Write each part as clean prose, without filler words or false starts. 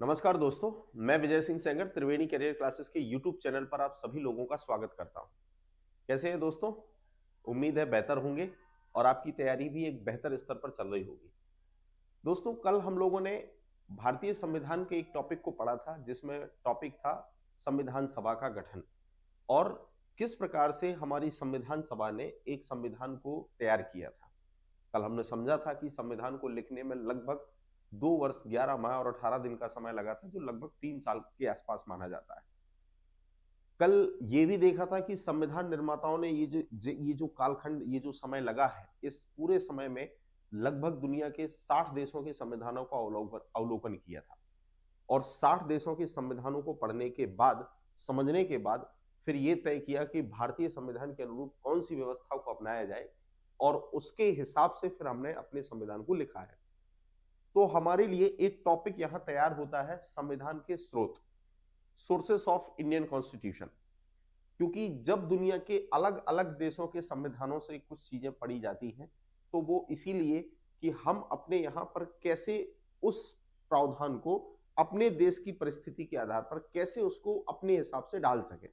नमस्कार दोस्तों, मैं विजय सिंह सेंगर त्रिवेणी करियर क्लासेस के यूट्यूब चैनल पर आप सभी लोगों का स्वागत करता हूं। कैसे हैं दोस्तों? उम्मीद है बेहतर होंगे और आपकी तैयारी भी एक बेहतर स्तर पर चल रही होगी। दोस्तों, कल हम लोगों ने भारतीय संविधान के एक टॉपिक को पढ़ा था जिसमें टॉपिक था संविधान सभा का गठन और किस प्रकार से हमारी संविधान सभा ने एक संविधान को तैयार किया था। कल हमने समझा था कि संविधान को लिखने में लगभग 2 वर्ष 11 माह और 18 दिन का समय लगा था, जो लगभग 3 साल के आसपास माना जाता है। कल ये भी देखा था कि संविधान निर्माताओं ने ये जो कालखंड, ये जो समय लगा है, इस पूरे समय में लगभग दुनिया के 60 देशों के संविधानों का अवलोकन किया था और 60 देशों के संविधानों को पढ़ने के बाद, समझने के बाद फिर ये तय किया कि भारतीय संविधान के अनुरूप कौन सी व्यवस्था को अपनाया जाए और उसके हिसाब से फिर हमने अपने संविधान को लिखा है। तो हमारे लिए एक टॉपिक यहां तैयार होता है, संविधान के स्रोत, सोर्सेस ऑफ इंडियन कॉन्स्टिट्यूशन। क्योंकि जब दुनिया के अलग अलग देशों के संविधानों से कुछ चीजें पढ़ी जाती हैं तो वो इसीलिए कि हम अपने यहां पर कैसे उस प्रावधान को अपने देश की परिस्थिति के आधार पर कैसे उसको अपने हिसाब से डाल सके।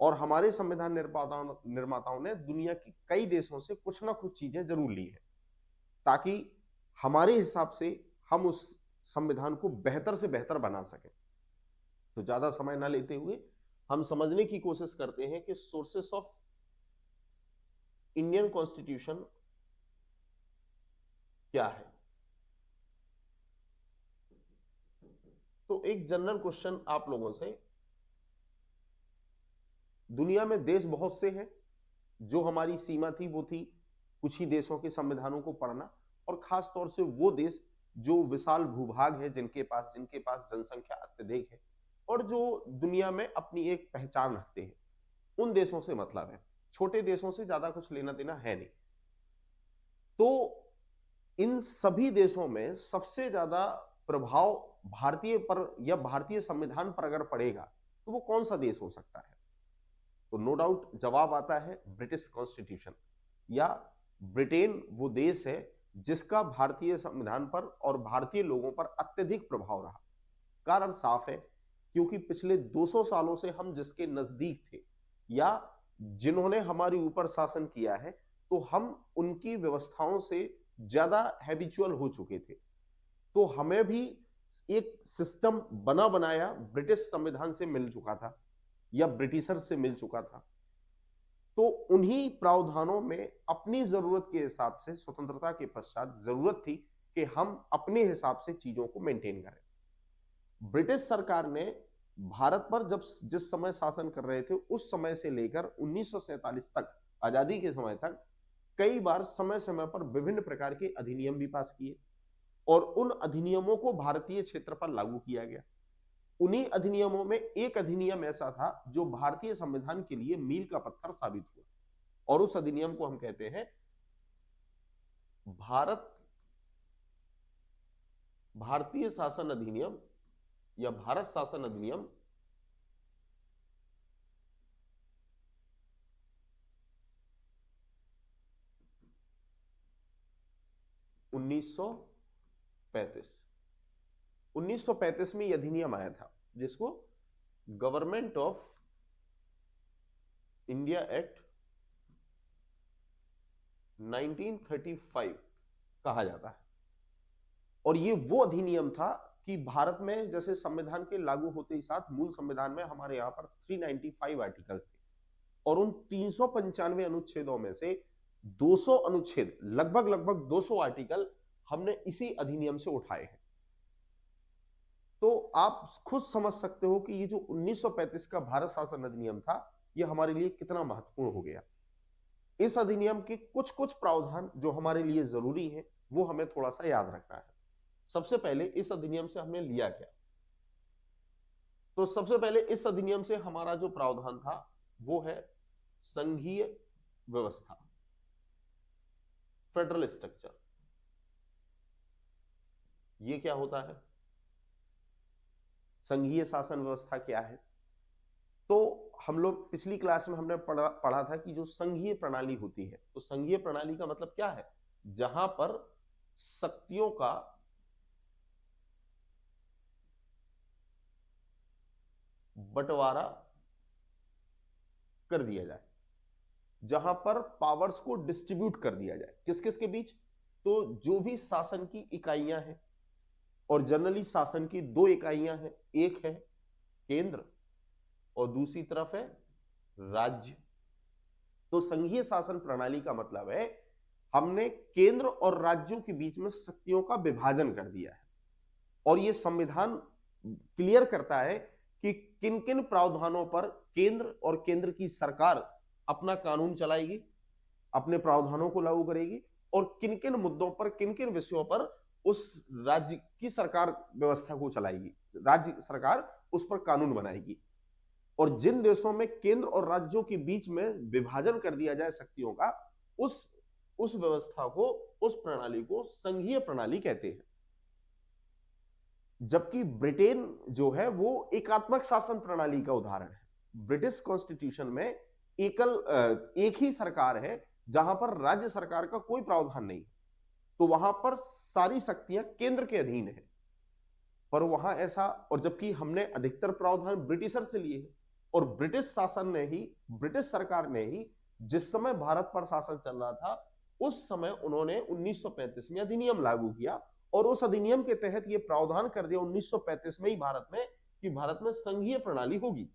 और हमारे संविधान निर्माताओं ने दुनिया के कई देशों से कुछ ना कुछ चीजें जरूर ली है ताकि हमारे हिसाब से हम उस संविधान को बेहतर से बेहतर बना सकें। तो ज्यादा समय ना लेते हुए हम समझने की कोशिश करते हैं कि सोर्सेस ऑफ इंडियन कॉन्स्टिट्यूशन क्या है। तो एक जनरल क्वेश्चन आप लोगों से, दुनिया में देश बहुत से हैं, जो हमारी सीमा थी वो थी कुछ ही देशों के संविधानों को पढ़ना, और खास तौर से वो देश जो विशाल भूभाग है, जिनके पास जनसंख्या अत्यधिक है और जो दुनिया में अपनी एक पहचान रखते हैं, उन देशों से मतलब है। छोटे देशों से ज्यादा कुछ लेना देना है नहीं। तो इन सभी देशों में सबसे ज्यादा प्रभाव भारतीय पर या भारतीय संविधान पर अगर पड़ेगा तो वो कौन सा देश हो सकता है? तो नो डाउट जवाब आता है ब्रिटिश कॉन्स्टिट्यूशन, या ब्रिटेन वो देश है जिसका भारतीय संविधान पर और भारतीय लोगों पर अत्यधिक प्रभाव रहा। कारण साफ है, क्योंकि पिछले 200 सालों से हम जिसके नजदीक थे या जिन्होंने हमारे ऊपर शासन किया है, तो हम उनकी व्यवस्थाओं से ज्यादा हैबिचुअल हो चुके थे। तो हमें भी एक सिस्टम बना बनाया ब्रिटिश संविधान से मिल चुका था या ब्रिटिशर से मिल चुका था। तो उन्हीं प्रावधानों में अपनी जरूरत के हिसाब से स्वतंत्रता के पश्चात जरूरत थी कि हम अपने हिसाब से चीजों को मेंटेन करें। ब्रिटिश सरकार ने भारत पर जब जिस समय शासन कर रहे थे, उस समय से लेकर 1947 तक, आजादी के समय तक, कई बार समय समय पर विभिन्न प्रकार के अधिनियम भी पास किए और उन अधिनियमों को भारतीय क्षेत्र पर लागू किया गया। उन्हीं अधिनियमों में एक अधिनियम ऐसा था जो भारतीय संविधान के लिए मील का पत्थर साबित हुआ और उस अधिनियम को हम कहते हैं भारत भारतीय शासन अधिनियम या भारत शासन अधिनियम 1935। 1935 में यह अधिनियम आया था जिसको गवर्नमेंट ऑफ इंडिया एक्ट 1935 कहा जाता है। और ये वो अधिनियम था कि भारत में जैसे संविधान के लागू होते ही साथ मूल संविधान में हमारे यहां पर 395 आर्टिकल्स थे और उन 395 अनुच्छेदों में से 200 अनुच्छेद, लगभग लगभग 200 आर्टिकल हमने इसी अधिनियम से उठाए हैं। तो आप खुद समझ सकते हो कि ये जो 1935 का भारत शासन अधिनियम था, ये हमारे लिए कितना महत्वपूर्ण हो गया। इस अधिनियम के कुछ कुछ प्रावधान जो हमारे लिए जरूरी है वो हमें थोड़ा सा याद रखना है। सबसे पहले इस अधिनियम से हमने लिया क्या? तो सबसे पहले इस अधिनियम से हमारा जो प्रावधान था वो है संघीय व्यवस्था, फेडरल स्ट्रक्चर। ये क्या होता है? संघीय शासन व्यवस्था क्या है? तो हम लोग पिछली क्लास में हमने पढ़ा था कि जो संघीय प्रणाली होती है, तो संघीय प्रणाली का मतलब क्या है? जहां पर शक्तियों का बंटवारा कर दिया जाए, जहां पर पावर्स को डिस्ट्रीब्यूट कर दिया जाए। किस किस के बीच? तो जो भी शासन की इकाइयां हैं, और जनरली शासन की दो इकाइयां हैं, एक है केंद्र और दूसरी तरफ है राज्य। तो संघीय शासन प्रणाली का मतलब है हमने केंद्र और राज्यों के बीच में शक्तियों का विभाजन कर दिया है, और यह संविधान क्लियर करता है कि किन किन प्रावधानों पर केंद्र और केंद्र की सरकार अपना कानून चलाएगी, अपने प्रावधानों को लागू करेगी, और किन किन मुद्दों पर, किन किन विषयों पर उस राज्य की सरकार व्यवस्था को चलाएगी, राज्य सरकार उस पर कानून बनाएगी। और जिन देशों में केंद्र और राज्यों के बीच में विभाजन कर दिया जाए शक्तियों का, उस व्यवस्था को, उस प्रणाली को संघीय प्रणाली कहते हैं। जबकि ब्रिटेन जो है वो एकात्मक शासन प्रणाली का उदाहरण है। ब्रिटिश कॉन्स्टिट्यूशन में एक ही सरकार है, जहां पर राज्य सरकार का कोई प्रावधान नहीं, तो वहां पर सारी शक्तियां केंद्र के अधीन है। पर वहां ऐसा, और जबकि हमने अधिकतर प्रावधान ब्रिटिशर से लिए हैं, और ब्रिटिश शासन ने ही, ब्रिटिश सरकार ने ही जिस समय भारत पर शासन चल रहा था, उस समय उन्होंने 1935 में अधिनियम लागू किया, और उस अधिनियम के तहत यह प्रावधान कर दिया 1935 में ही भारत में, कि भारत में संघीय प्रणाली होगी।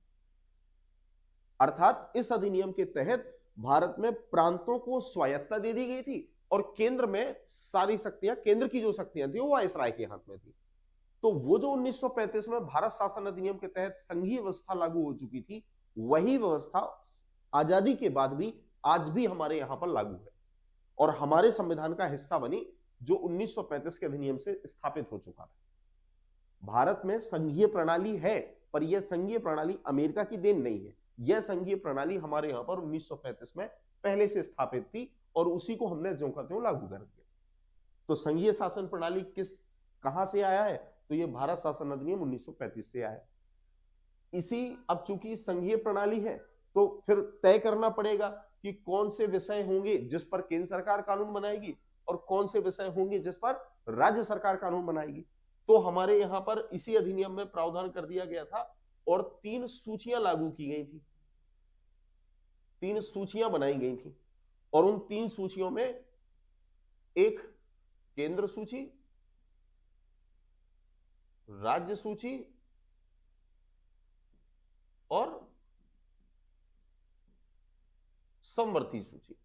अर्थात इस अधिनियम के तहत भारत में प्रांतों को स्वायत्तता दे दी गई थी, और केंद्र में सारी शक्तियां, केंद्र की जो शक्तियां थी वो वायसराय के हाथ में थी। तो वो जो 1935 में भारत शासन अधिनियम के तहत संघीय व्यवस्था लागू हो चुकी थी, वही व्यवस्था आजादी के बाद भी आज भी हमारे यहां पर लागू है, और हमारे संविधान का हिस्सा बनी, जो 1935 के अधिनियम से स्थापित हो चुका था। भारत में संघीय प्रणाली है, पर यह संघीय प्रणाली अमेरिका की देन नहीं है। यह संघीय प्रणाली हमारे यहां पर 1935 में पहले से स्थापित थी, और उसी को हमने ज्यों का त्यों लागू कर दिया। तो संघीय शासन प्रणाली कहां से आया है? तो यह भारत शासन अधिनियम 1935 से आया है। अब चूंकि संघीय प्रणाली है, तो फिर तय करना पड़ेगा कि कौन से विषय होंगे जिस पर केंद्र सरकार कानून बनाएगी, और कौन से विषय होंगे जिस पर राज्य सरकार कानून बनाएगी। तो हमारे यहां पर इसी अधिनियम में प्रावधान कर दिया गया था, और 3 सूचियां लागू की गई थी, 3 सूचियां बनाई गई थी, और उन 3 सूचियों में एक केंद्र सूची, राज्य सूची और समवर्ती सूची,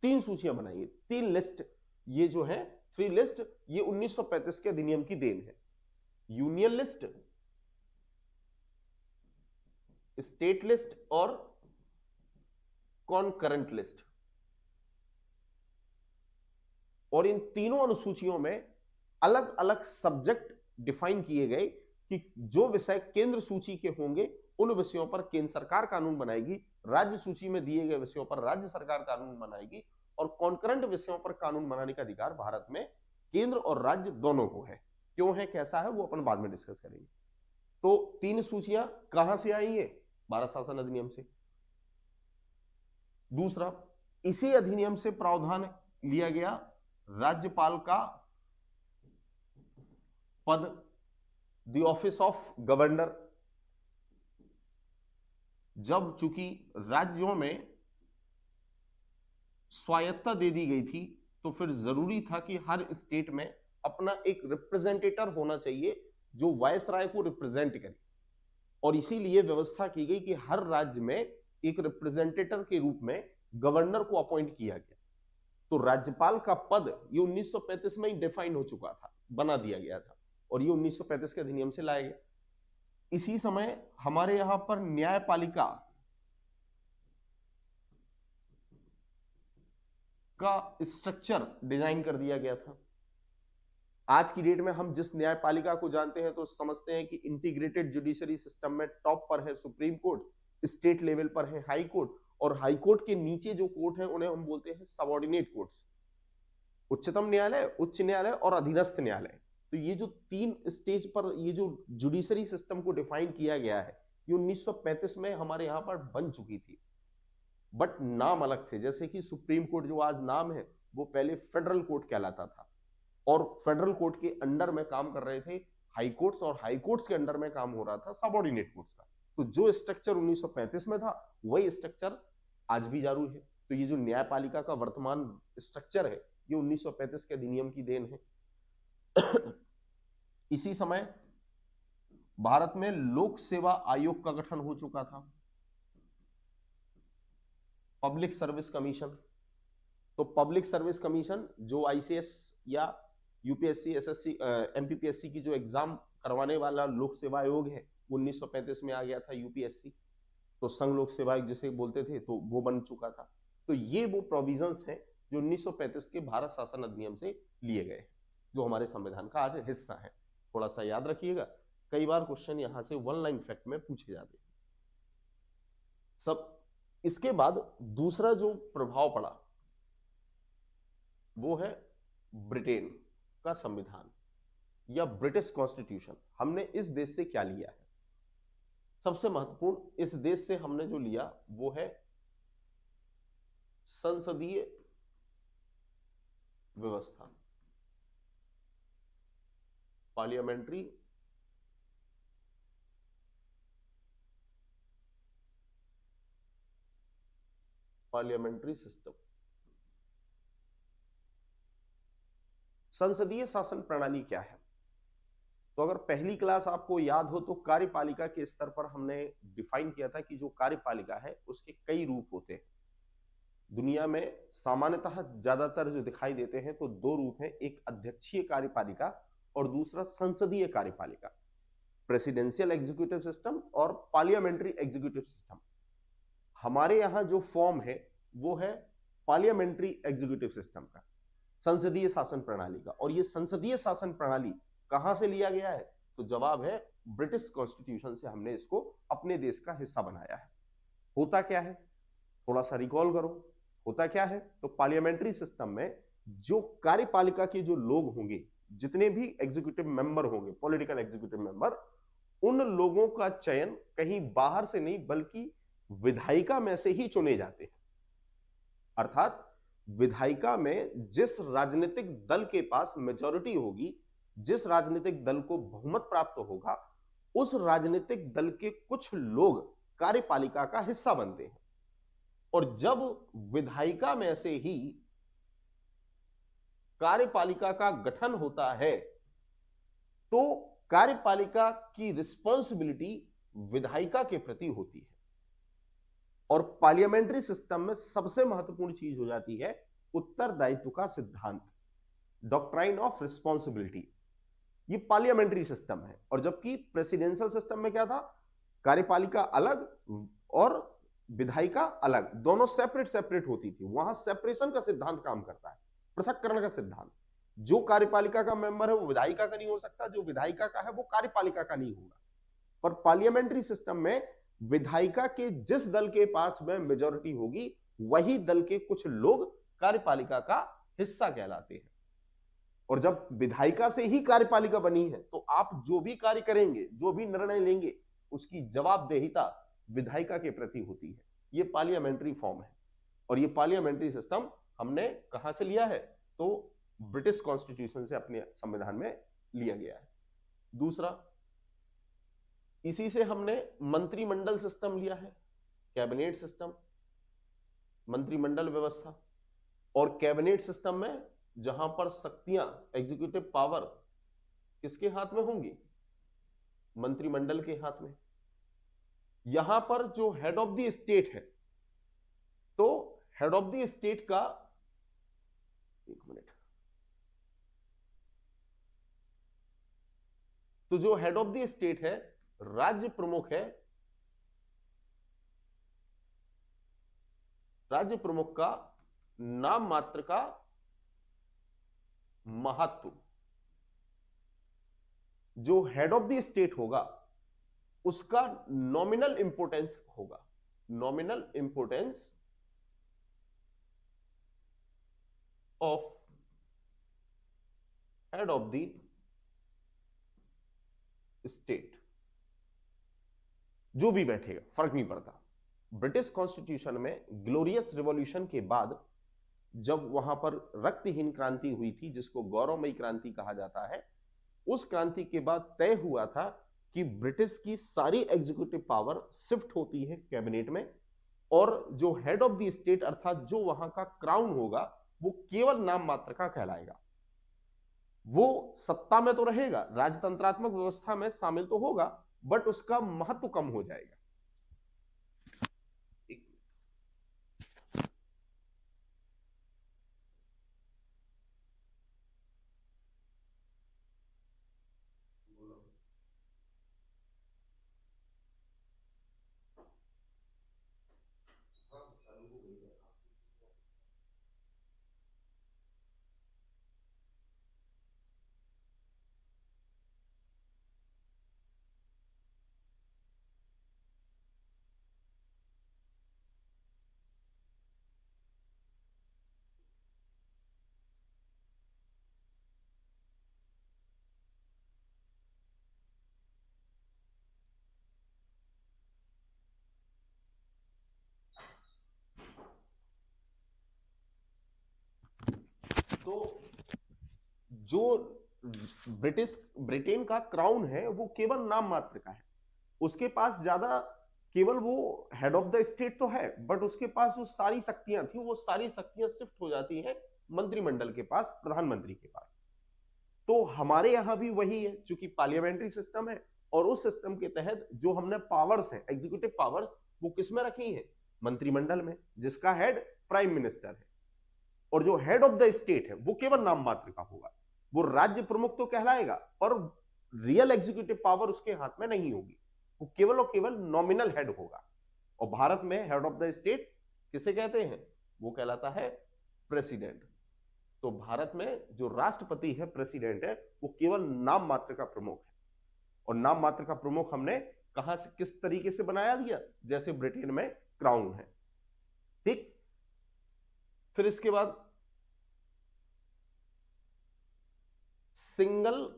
3 सूचियां बनाई है, 3 लिस्ट। ये जो है 3 लिस्ट, ये 1935 के अधिनियम की देन है। यूनियन लिस्ट, स्टेट लिस्ट और कॉनकरेंट लिस्ट। और इन तीनों अनुसूचियों में अलग अलग सब्जेक्ट डिफाइन किए गए कि जो विषय केंद्र सूची के होंगे उन विषयों पर केंद्र सरकार कानून बनाएगी, राज्य सूची में दिए गए विषयों पर राज्य सरकार कानून बनाएगी, और कॉन्करेंट विषयों पर कानून बनाने का अधिकार भारत में केंद्र और राज्य दोनों को है। क्यों है, कैसा है, वो अपन बाद में डिस्कस करेंगे। तो 3 सूचियां कहां से आई है? भारत शासन अधिनियम से। दूसरा, इसी अधिनियम से प्रावधान लिया गया राज्यपाल का पद, द ऑफिस ऑफ गवर्नर। जब चूंकि राज्यों में स्वायत्तता दे दी गई थी, तो फिर जरूरी था कि हर स्टेट में अपना एक रिप्रेजेंटेटर होना चाहिए जो वायसराय को रिप्रेजेंट करे, और इसीलिए व्यवस्था की गई कि हर राज्य में एक रिप्रेजेंटेटर के रूप में गवर्नर को अपॉइंट किया गया। तो राज्यपाल का पद ये 1935 में ही डिफाइन हो चुका था, बना दिया गया था, और ये 1935 के अधिनियम से लाया गया। इसी समय हमारे यहां पर न्यायपालिका का स्ट्रक्चर डिजाइन कर दिया गया था। आज की डेट में हम जिस न्यायपालिका को जानते हैं तो समझते हैं कि इंटीग्रेटेड जुडिशरी सिस्टम में टॉप पर है सुप्रीम कोर्ट, स्टेट लेवल पर है हाई कोर्ट, और हाई कोर्ट के नीचे जो कोर्ट है उन्हें हम बोलते हैं सबऑर्डिनेट कोर्ट्स, उच्चतम न्यायालय, उच्च न्यायालय और अधीनस्थ न्यायालय। तो ये जो 3 स्टेज पर ये जो जुडिशरी सिस्टम को डिफाइन किया गया है, ये 1935 में हमारे यहां पर बन चुकी थी, बट नाम अलग थे। जैसे कि सुप्रीम कोर्ट जो आज नाम है, वो पहले फेडरल कोर्ट कहलाता था, और फेडरल कोर्ट के अंडर में काम कर रहे थे हाई कोर्ट्स और हाई कोर्ट्स के अंडर में काम हो रहा था सबऑर्डिनेट कोर्ट्स का। तो जो स्ट्रक्चर 1935 में था वही स्ट्रक्चर आज भी जारी है। तो ये जो न्यायपालिका का वर्तमान स्ट्रक्चर है ये 1935 के अधिनियम की देन है। इसी समय भारत में लोक सेवा आयोग का गठन हो चुका था, पब्लिक सर्विस कमीशन। तो पब्लिक सर्विस कमीशन जो आईसीएस या यूपीएससी, एसएससी, एमपीपीएससी की जो एग्जाम करवाने वाला लोक सेवा आयोग है 1935 में आ गया था यूपीएससी। तो संघ लोक सेवा आयोग जिसे बोलते थे तो वो बन चुका था। तो ये वो प्रोविजंस हैं जो 1935 के भारत शासन अधिनियम से लिए गए, जो हमारे संविधान का आज हिस्सा है। थोड़ा सा याद रखिएगा, कई बार क्वेश्चन यहां से वन लाइन फैक्ट में पूछे जाते हैं सब। इसके बाद दूसरा जो प्रभाव पड़ा वो है ब्रिटेन का संविधान या ब्रिटिश कॉन्स्टिट्यूशन। हमने इस देश से क्या लिया है? सबसे महत्वपूर्ण इस देश से हमने जो लिया वो है संसदीय व्यवस्था, पार्लियामेंट्री सिस्टम। संसदीय शासन प्रणाली क्या है? तो अगर पहली क्लास आपको याद हो तो कार्यपालिका के स्तर पर हमने डिफाइन किया था कि जो कार्यपालिका है उसके कई रूप होते हैं। दुनिया में सामान्यतः ज्यादातर जो दिखाई देते हैं तो दो रूप हैं, एक अध्यक्षीय कार्यपालिका और दूसरा संसदीय कार्यपालिका, प्रेसिडेंशियल एग्जीक्यूटिव सिस्टम और पार्लियामेंट्री एग्जीक्यूटिव सिस्टम। हमारे यहां जो फॉर्म है वो है पार्लियामेंट्री एग्जीक्यूटिव सिस्टम का, संसदीय शासन प्रणाली का। और ये संसदीय शासन प्रणाली कहां से लिया गया है? तो जवाब है ब्रिटिश कॉन्स्टिट्यूशन से हमने इसको अपने देश का हिस्सा बनाया है। होता क्या है, थोड़ा सा रिकॉल करो, होता क्या है? तो पार्लियामेंट्री सिस्टम में जो कार्यपालिका के जो लोग होंगे, जितने भी एग्जीक्यूटिव मेंबर होंगे, पॉलिटिकल एग्जीक्यूटिव मेंबर, उन लोगों का चयन कहीं बाहर से नहीं बल्कि विधायिका में से ही चुने जाते हैं। अर्थात विधायिका में जिस राजनीतिक दल के पास मेजॉरिटी होगी, जिस राजनीतिक दल को बहुमत प्राप्त होगा, उस राजनीतिक दल के कुछ लोग कार्यपालिका का हिस्सा बनते हैं। और जब विधायिका में से ही कार्यपालिका का गठन होता है तो कार्यपालिका की रिस्पॉन्सिबिलिटी विधायिका के प्रति होती है। और पार्लियामेंट्री सिस्टम में सबसे महत्वपूर्ण चीज हो जाती है उत्तरदायित्व का सिद्धांत, डॉक्ट्राइन ऑफ रिस्पॉन्सिबिलिटी। ये पार्लियामेंट्री सिस्टम है। और जबकि प्रेसिडेंशियल सिस्टम में क्या था, कार्यपालिका अलग और विधायिका अलग, दोनों सेपरेट सेपरेट होती थी। वहां सेपरेशन का सिद्धांत काम करता है, पृथक्करण का सिद्धांत। जो कार्यपालिका का मेंबर है वो विधायिका का नहीं हो सकता, जो विधायिका का है वो कार्यपालिका का नहीं होगा। पर पार्लियामेंट्री सिस्टम में विधायिका के जिस दल के पास में मेजॉरिटी होगी, वही दल के कुछ लोग कार्यपालिका का हिस्सा कहलाते हैं। और जब विधायिका से ही कार्यपालिका बनी है तो आप जो भी कार्य करेंगे, जो भी निर्णय लेंगे, उसकी जवाबदेहिता विधायिका के प्रति होती है। ये पार्लियामेंट्री फॉर्म है। और ये पार्लियामेंट्री सिस्टम हमने कहां से लिया है? तो ब्रिटिश कॉन्स्टिट्यूशन से अपने संविधान में लिया गया है। दूसरा, इसी से हमने मंत्रिमंडल सिस्टम लिया है, कैबिनेट सिस्टम, मंत्रिमंडल व्यवस्था। और कैबिनेट सिस्टम में जहां पर शक्तियां, एग्जीक्यूटिव पावर किसके हाथ में होंगी? मंत्रिमंडल के हाथ में। यहां पर जो हेड ऑफ द स्टेट है, तो हेड ऑफ द स्टेट का, एक मिनट, तो जो हेड ऑफ द स्टेट है, राज्य प्रमुख है, राज्य प्रमुख का नाम मात्र का महत्व, जो हेड ऑफ द स्टेट होगा उसका नॉमिनल इंपोर्टेंस होगा, nominal importance of head of the state. जो भी बैठेगा फर्क नहीं पड़ता। ब्रिटिश कॉन्स्टिट्यूशन में ग्लोरियस रिवॉल्यूशन के बाद जब वहां पर रक्तहीन क्रांति हुई थी, जिसको गौरवमयी क्रांति कहा जाता है, उस क्रांति के बाद तय हुआ था कि ब्रिटिश की सारी एग्जीक्यूटिव पावर शिफ्ट होती है कैबिनेट में, और जो हेड ऑफ द स्टेट अर्थात जो वहां का क्राउन होगा वो केवल नाम मात्र का कहलाएगा। वो सत्ता में तो रहेगा, राजतंत्रात्मक व्यवस्था में शामिल तो होगा, बट उसका महत्व कम हो जाएगा। तो जो ब्रिटेन का क्राउन है वो केवल नाम मात्र का है, उसके पास ज्यादा, केवल वो हेड ऑफ द स्टेट तो है, बट उसके पास जो सारी शक्तियां थी वो सारी शक्तियां शिफ्ट हो जाती हैं मंत्रिमंडल के पास, प्रधानमंत्री के पास। तो हमारे यहां भी वही है, क्योंकि पार्लियामेंट्री सिस्टम है, और उस सिस्टम के तहत जो हमने पावर्स हैं, एग्जीक्यूटिव पावर्स, वो किसमें रखी है? मंत्रिमंडल में, जिसका हेड प्राइम मिनिस्टर है। और जो हेड ऑफ द स्टेट है वो केवल नाम मात्र का होगा, वो राज्य प्रमुख तो कहलाएगा, पर रियल एग्जीक्यूटिव पावर उसके हाथ में नहीं होगी, वो केवल और केवल नॉमिनल हेड होगा। और भारत में हेड ऑफ द स्टेट किसे कहते हैं? वो कहलाता है प्रेसिडेंट। तो भारत में जो राष्ट्रपति है, प्रेसिडेंट है, वो केवल नाम मात्र का प्रमुख है। और नाम मात्र का प्रमुख हमने कहां से, किस तरीके से बनाया दिया? जैसे ब्रिटेन में क्राउन है, ठीक। फिर इसके बाद सिंगल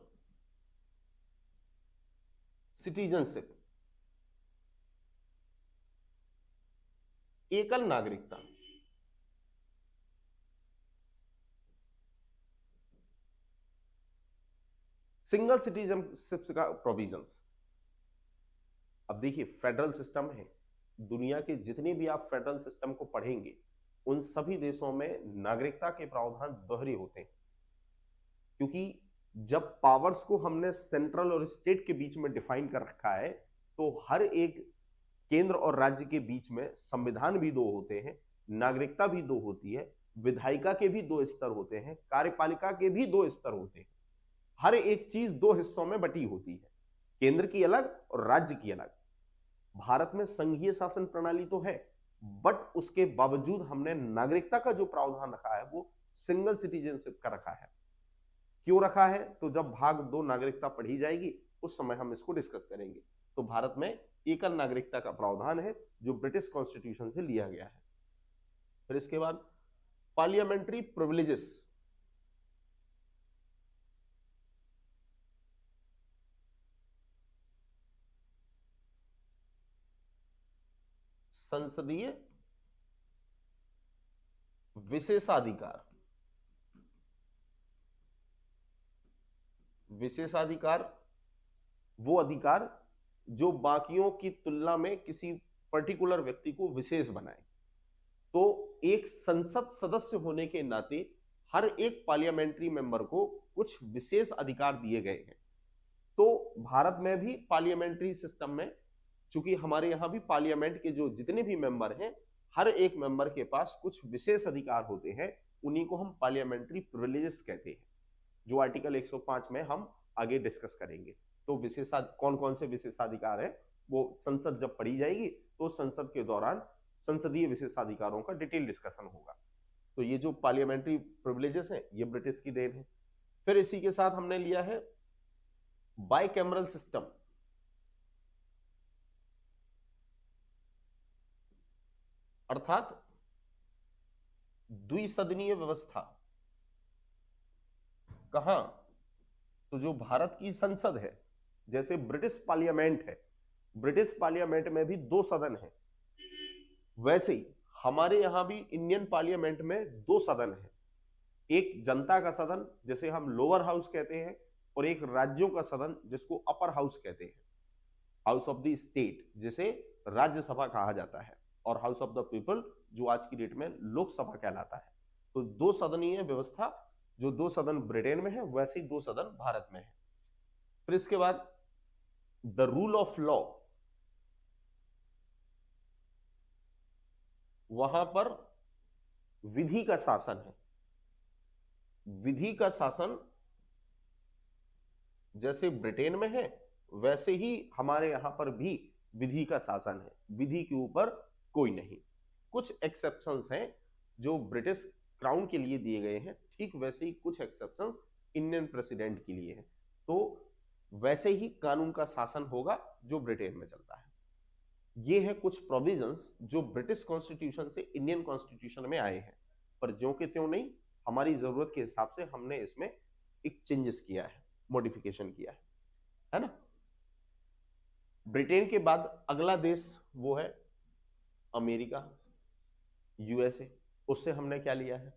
सिटीजनशिप, एकल नागरिकता। सिंगल सिटीजनशिप का प्रोविजंस। अब देखिए, फेडरल सिस्टम है, दुनिया के जितने भी आप फेडरल सिस्टम को पढ़ेंगे उन सभी देशों में नागरिकता के प्रावधान दोहरे होते हैं, क्योंकि जब पावर्स को हमने सेंट्रल और स्टेट के बीच में डिफाइन कर रखा है, तो हर एक केंद्र और राज्य के बीच में संविधान भी दो होते हैं, नागरिकता भी दो होती है, विधायिका के भी दो स्तर होते हैं, कार्यपालिका के भी दो स्तर होते हैं। हर एक चीज दो हिस्सों में बटी होती है, केंद्र की अलग और राज्य की अलग। भारत में संघीय शासन प्रणाली तो है, बट उसके बावजूद हमने नागरिकता का जो प्रावधान रखा है वो सिंगल सिटीजनशिप का रखा है। क्यों रखा है? तो जब भाग 2 नागरिकता पढ़ी जाएगी उस समय हम इसको डिस्कस करेंगे। तो भारत में एकल नागरिकता का प्रावधान है जो ब्रिटिश कॉन्स्टिट्यूशन से लिया गया है। फिर इसके बाद पार्लियामेंट्री प्रिविलेजेस। संसदीय विशेषाधिकार। विशेषाधिकार वो अधिकार जो बाकियों की तुलना में किसी पर्टिकुलर व्यक्ति को विशेष बनाए। तो एक संसद सदस्य होने के नाते हर एक पार्लियामेंट्री मेंबर को कुछ विशेष अधिकार दिए गए हैं। तो भारत में भी पार्लियामेंट्री सिस्टम में, चूंकि हमारे यहां भी पार्लियामेंट के जो जितने भी मेंबर हैं, हर एक मेंबर के पास कुछ विशेष अधिकार होते हैं, उन्हीं को हम पार्लियामेंट्री प्रिविलेजेस कहते हैं, जो आर्टिकल 105 में हम आगे डिस्कस करेंगे। तो कौन कौन से विशेषाधिकार है वो संसद जब पढ़ी जाएगी तो संसद के दौरान संसदीय विशेषाधिकारों का डिटेल डिस्कशन होगा। तो ये जो पार्लियामेंट्री प्रिविलेजेस हैं ये ब्रिटिश की देन है। फिर इसी के साथ हमने लिया है बाइकैमरल सिस्टम, अर्थात द्विसदनीय व्यवस्था। कहां? तो जो भारत की संसद है, जैसे ब्रिटिश पार्लियामेंट है, ब्रिटिश पार्लियामेंट में भी 2 सदन है, वैसे ही हमारे यहां भी इंडियन पार्लियामेंट में 2 सदन है। एक जनता का सदन, जिसे हम लोअर हाउस कहते हैं, और एक राज्यों का सदन जिसको अपर हाउस कहते हैं, हाउस ऑफ द स्टेट जिसे राज्यसभा कहा जाता है, और हाउस ऑफ द पीपल जो आज की डेट में लोकसभा कहलाता है। तो दो सदनीय व्यवस्था, जो दो सदन ब्रिटेन में है वैसे ही दो सदन भारत में है। फिर इसके बाद द रूल ऑफ लॉ, वहां पर विधि का शासन है। विधि का शासन जैसे ब्रिटेन में है वैसे ही हमारे यहां पर भी विधि का शासन है, विधि के ऊपर कोई नहीं। कुछ एक्सेप्शंस हैं जो ब्रिटिश क्राउन के लिए दिए गए हैं, ठीक वैसे ही कुछ एक्सेप्शंस इंडियन प्रेसिडेंट के लिए हैं। तो वैसे ही कानून का शासन होगा जो ब्रिटेन में चलता है। ये है कुछ प्रोविजंस जो ब्रिटिश कॉन्स्टिट्यूशन से इंडियन कॉन्स्टिट्यूशन में आए हैं, पर ज्यों के त्यों नहीं, हमारी जरूरत के हिसाब से हमने इसमें एक चेंजेस किया है, मॉडिफिकेशन किया है ना। ब्रिटेन के बाद अगला देश वो है अमेरिका, यूएसए। उससे हमने क्या लिया है,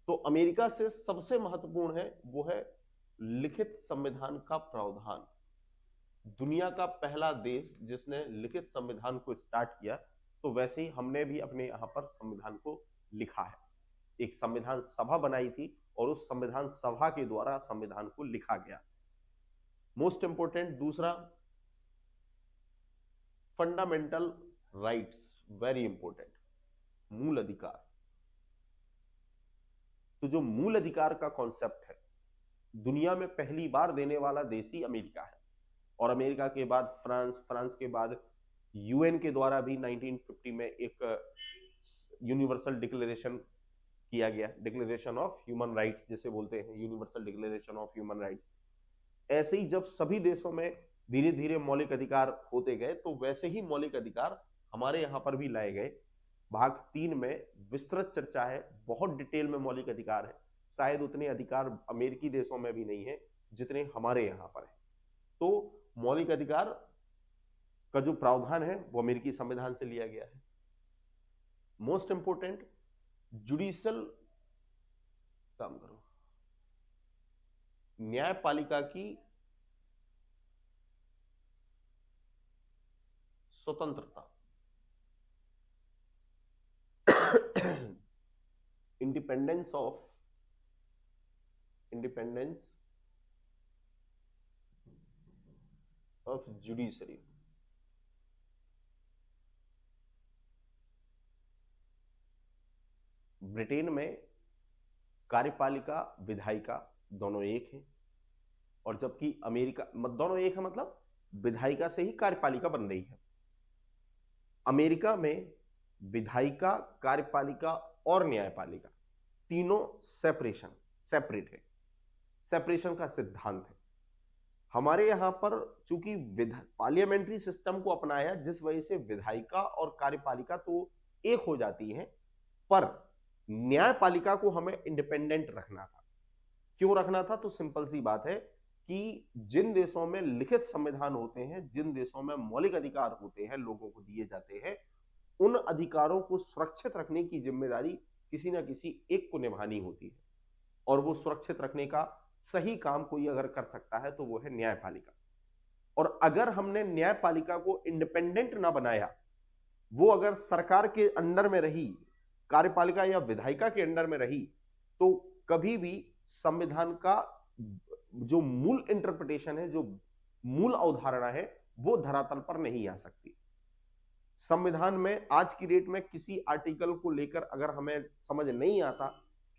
तो अमेरिका से सबसे महत्वपूर्ण है वो है लिखित संविधान का प्रावधान। दुनिया का पहला देश जिसने लिखित संविधान को स्टार्ट किया, तो वैसे ही हमने भी अपने यहां पर संविधान को लिखा है। एक संविधान सभा बनाई थी और उस संविधान सभा के द्वारा संविधान को लिखा गया। मोस्ट इंपोर्टेंट दूसरा, फंडामेंटल राइट्स, वेरी इंपोर्टेंट, मूल अधिकार। तो जो मूल अधिकार का कॉन्सेप्ट है, दुनिया में पहली बार देने वाला देश ही अमेरिका है, और अमेरिका के बाद फ्रांस, फ्रांस के बाद यूएन के द्वारा भी 1950 में एक यूनिवर्सल डिक्लेरेशन किया गया, डिक्लेरेशन ऑफ ह्यूमन राइट्स जिसे बोलते हैं, universal declaration of human rights. ऐसे ही जब सभी देशों में धीरे धीरे मौलिक अधिकार होते गए, तो वैसे ही मौलिक अधिकार हमारे यहां पर भी लाए गए। भाग 3 में विस्तृत चर्चा है, बहुत डिटेल में मौलिक अधिकार है। शायद उतने अधिकार अमेरिकी देशों में भी नहीं है जितने हमारे यहां पर है। तो मौलिक अधिकार का जो प्रावधान है वो अमेरिकी संविधान से लिया गया है। मोस्ट इंपोर्टेंट, जुडिशियल, काम करो, न्यायपालिका की स्वतंत्रता, इंडिपेंडेंस ऑफ जुडिशरी। ब्रिटेन में कार्यपालिका विधायिका दोनों एक है, और जबकि अमेरिका दोनों एक है, मतलब विधायिका से ही कार्यपालिका बन रही है। अमेरिका में विधायिका, कार्यपालिका और न्यायपालिका तीनों सेपरेट है, सेपरेशन का सिद्धांत है। हमारे यहां पर चूंकि पार्लियामेंट्री सिस्टम को अपनाया, जिस वजह से विधायिका और कार्यपालिका तो एक हो जाती है, पर न्यायपालिका को हमें इंडिपेंडेंट रखना था। क्यों रखना था, तो सिंपल सी बात है कि जिन देशों में लिखित संविधान होते हैं, जिन देशों में मौलिक अधिकार होते हैं, लोगों को दिए जाते हैं, उन अधिकारों को सुरक्षित रखने की जिम्मेदारी किसी ना किसी एक को निभानी होती है, और वो सुरक्षित रखने का सही काम कोई अगर कर सकता है तो वो है न्यायपालिका। और अगर हमने न्यायपालिका को इंडिपेंडेंट ना बनाया, वो अगर सरकार के अंडर में रही, कार्यपालिका या विधायिका के अंडर में रही, तो कभी भी संविधान का जो मूल इंटरप्रिटेशन है, जो मूल अवधारणा है, वो धरातल पर नहीं आ सकती। संविधान में आज की डेट में किसी आर्टिकल को लेकर अगर हमें समझ नहीं आता,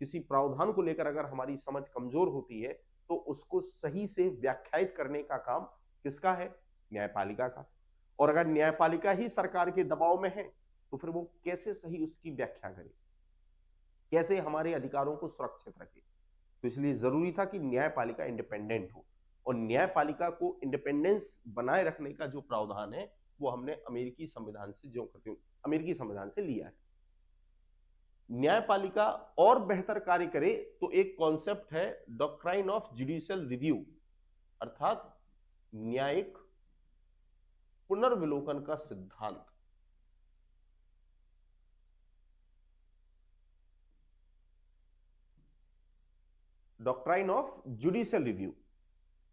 किसी प्रावधान को लेकर अगर हमारी समझ कमजोर होती है, तो उसको सही से व्याख्यायित करने का काम किसका है, न्यायपालिका का। और अगर न्यायपालिका ही सरकार के दबाव में है, तो फिर वो कैसे सही उसकी व्याख्या करे, कैसे हमारे अधिकारों को सुरक्षित रखे। तो इसलिए जरूरी था कि न्यायपालिका इंडिपेंडेंट हो, और न्यायपालिका को इंडिपेंडेंस बनाए रखने का जो प्रावधान है वो हमने अमेरिकी संविधान से, जो अमेरिकी संविधान से लिया है। न्यायपालिका और बेहतर कार्य करे तो एक कॉन्सेप्ट है डॉक्ट्राइन ऑफ जुडिशियल रिव्यू, अर्थात न्यायिक पुनर्विलोकन का सिद्धांत। डॉक्ट्राइन ऑफ जुडिशियल रिव्यू,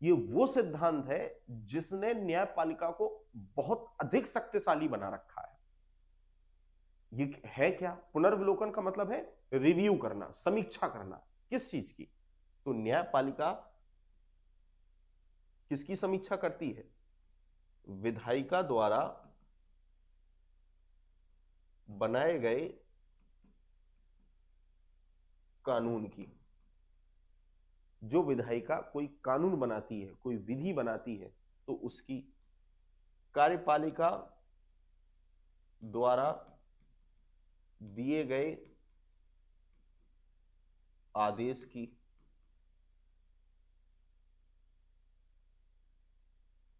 ये वो सिद्धांत है जिसने न्यायपालिका को बहुत अधिक शक्तिशाली बना रखा है। ये है क्या? पुनर्विलोकन का मतलब है रिव्यू करना, समीक्षा करना। किस चीज की? तो न्यायपालिका किसकी समीक्षा करती है? विधायिका द्वारा बनाए गए कानून की। जो विधायिका कोई कानून बनाती है, कोई विधि बनाती है, तो उसकी कार्यपालिका द्वारा दिए गए आदेश की,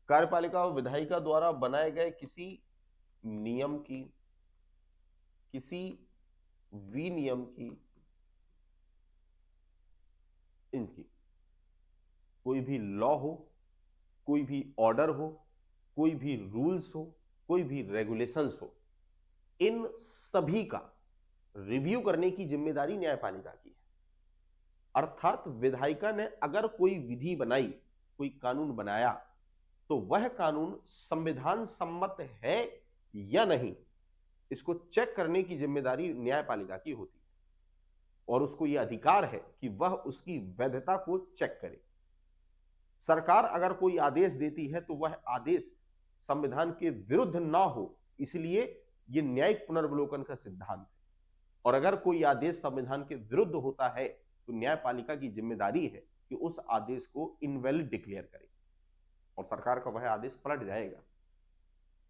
कार्यपालिका और विधायिका द्वारा बनाए गए किसी नियम की, किसी विनियम की, इनकी कोई भी लॉ हो, कोई भी ऑर्डर हो, कोई भी रूल्स हो, कोई भी रेगुलेशंस हो, इन सभी का रिव्यू करने की जिम्मेदारी न्यायपालिका की है। अर्थात विधायिका ने अगर कोई विधि बनाई, कोई कानून बनाया, तो वह कानून संविधान सम्मत है या नहीं, इसको चेक करने की जिम्मेदारी न्यायपालिका की होती है और उसको यह अधिकार है कि वह उसकी वैधता को चेक करे। सरकार अगर कोई आदेश देती है तो वह आदेश संविधान के विरुद्ध ना हो, इसलिए यह न्यायिक पुनर्विलोकन का सिद्धांत है। और अगर कोई आदेश संविधान के विरुद्ध होता है तो न्यायपालिका की जिम्मेदारी है कि उस आदेश को इनवैलिड डिक्लेयर करे और सरकार का वह आदेश पलट जाएगा।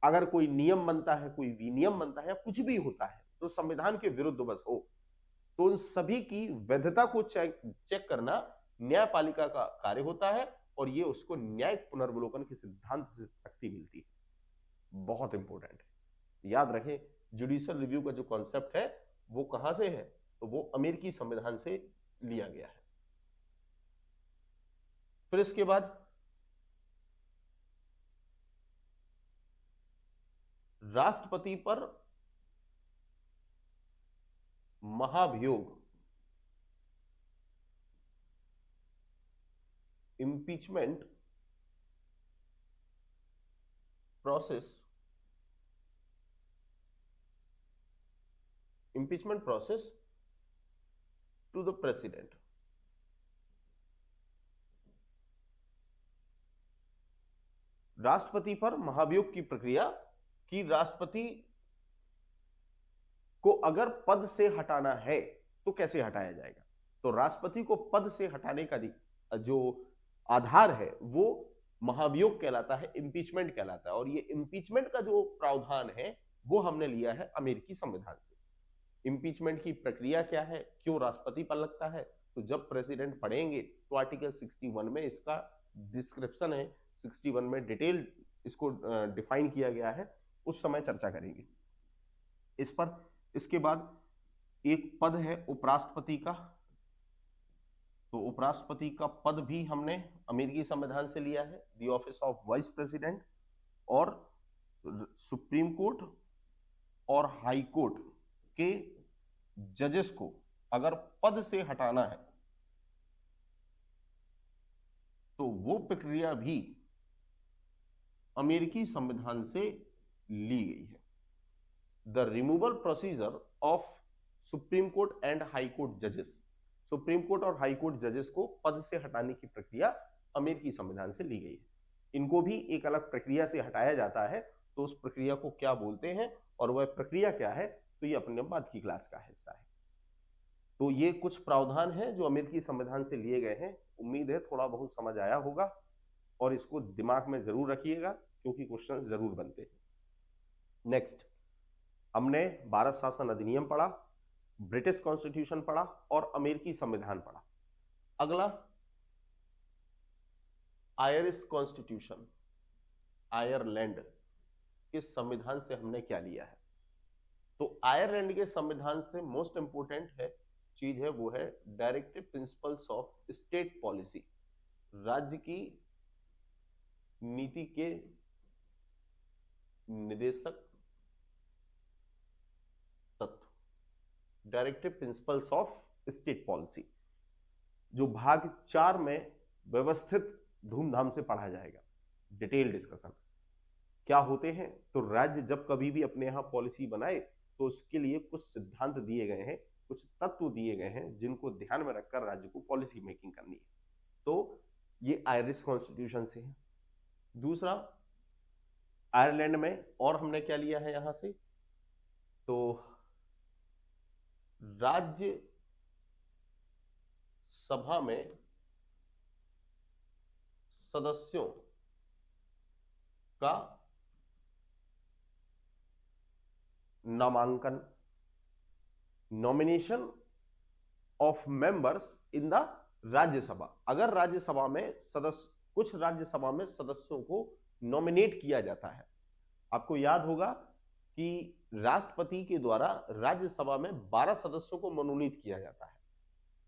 अगर कोई नियम बनता है, कोई विनियम बनता है या कुछ भी होता है जो संविधान के विरुद्ध बस हो, तो उन सभी की वैधता को चेक करना न्यायपालिका का कार्य होता है और ये उसको न्यायिक पुनर्विलोकन के सिद्धांत से शक्ति मिलती है। बहुत इंपॉर्टेंट है, याद रखें। जुडिशियल रिव्यू का जो कॉन्सेप्ट है वो कहां से है? तो वो अमेरिकी संविधान से लिया गया है। फिर इसके बाद राष्ट्रपति पर महाभियोग, impeachment process, impeachment process to the president। राष्ट्रपति पर महाभियोग की प्रक्रिया कि राष्ट्रपति को अगर पद से हटाना है तो कैसे हटाया जाएगा? तो राष्ट्रपति को पद से हटाने का जो आधार है वो महाभियोग कहलाता है, इंपीचमेंट कहलाता है। और ये इंपीचमेंट का जो प्रावधान है वो हमने लिया है अमेरिकी संविधान से। इंपीचमेंट की प्रक्रिया क्या है, क्यों राष्ट्रपति पर लगता है? तो जब प्रेसिडेंट पढ़ेंगे तो आर्टिकल 61 में इसका डिस्क्रिप्शन है, 61 में डिटेल इसको डिफाइन किया गया है, उस समय चर्चा करेंगे इस पर। इसके बाद एक पद है उपराष्ट्रपति का, तो उपराष्ट्रपति का पद भी हमने अमेरिकी संविधान से लिया है, the office of vice president. और सुप्रीम कोर्ट और हाई कोर्ट के जजेस को अगर पद से हटाना है तो वो प्रक्रिया भी अमेरिकी संविधान से ली गई है। The removal procedure of supreme court and high court जजेस, सुप्रीम कोर्ट और हाई कोर्ट जजेस को पद से हटाने की प्रक्रिया अमेरिकी संविधान से ली गई है। इनको भी एक अलग प्रक्रिया से हटाया जाता है, तो उस प्रक्रिया को क्या बोलते हैं और वह प्रक्रिया क्या है, तो ये अपने बाद की क्लास का हिस्सा है। तो ये कुछ प्रावधान हैं जो अमेरिकी संविधान से लिए गए हैं। उम्मीद है थोड़ा बहुत समझ आया होगा और इसको दिमाग में जरूर रखिएगा क्योंकि क्वेश्चन जरूर बनते हैं। नेक्स्ट हमने भारत शासन अधिनियम पढ़ा, ब्रिटिश कॉन्स्टिट्यूशन पढ़ा और अमेरिकी संविधान पढ़ा। अगला आयरिश कॉन्स्टिट्यूशन, आयरलैंड के संविधान से हमने क्या लिया है? तो आयरलैंड के संविधान से मोस्ट इंपोर्टेंट है चीज है वो है directive principles of state policy, राज्य की नीति के निर्देशक तत्व, directive principles of state policy, जो भाग 4 में व्यवस्थित धूमधाम से पढ़ा जाएगा, डिटेल डिस्कशन क्या होते हैं। तो राज्य जब कभी भी अपने यहाँ पॉलिसी बनाए तो उसके लिए कुछ सिद्धांत दिए गए हैं, कुछ तत्व दिए गए हैं जिनको ध्यान में रखकर राज्य को पॉलिसी मेकिंग करनी है। तो ये आयरिश कॉन्स्टिट्यूशन से है। दूसरा, आयरलैंड में और हमने क्या लिया है यहां से, तो राज्य सभा में सदस्यों का नामांकन, nomination of members in the Rajya Sabha. अगर राज्यसभा में सदस्य, कुछ राज्यसभा में सदस्यों को नॉमिनेट किया जाता है, आपको याद होगा कि राष्ट्रपति के द्वारा राज्यसभा में 12 सदस्यों को मनोनीत किया जाता है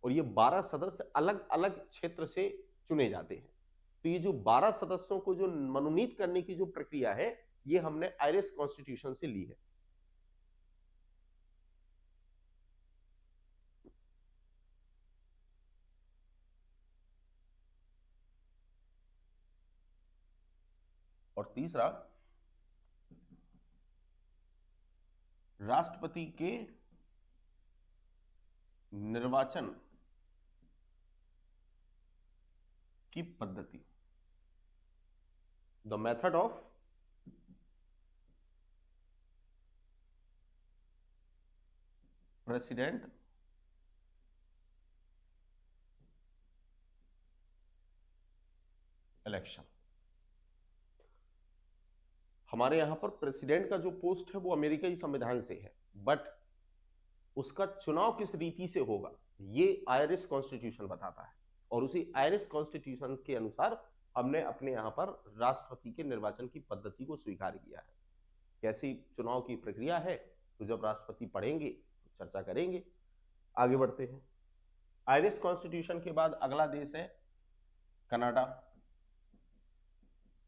और ये 12 सदस्य अलग अलग क्षेत्र से चुने जाते हैं। तो ये जो 12 सदस्यों को जो मनोनीत करने की जो प्रक्रिया है, ये हमने आयरिश कॉन्स्टिट्यूशन से ली है। और तीसरा, राष्ट्रपति के निर्वाचन की पद्धति, the method of president election. हमारे यहां पर प्रेसिडेंट का जो पोस्ट है वो अमेरिकी संविधान से है, बट उसका चुनाव किस रीति से होगा ये आयरिश कॉन्स्टिट्यूशन बताता है। और उसी आयरिश कॉन्स्टिट्यूशन के अनुसार हमने अपने यहां पर राष्ट्रपति के निर्वाचन की पद्धति को स्वीकार किया है। कैसी चुनाव की प्रक्रिया है तो जब राष्ट्रपति पढ़ेंगे तो चर्चा करेंगे। आगे बढ़ते हैं। आयरिश कॉन्स्टिट्यूशन के बाद अगला देश है कनाडा।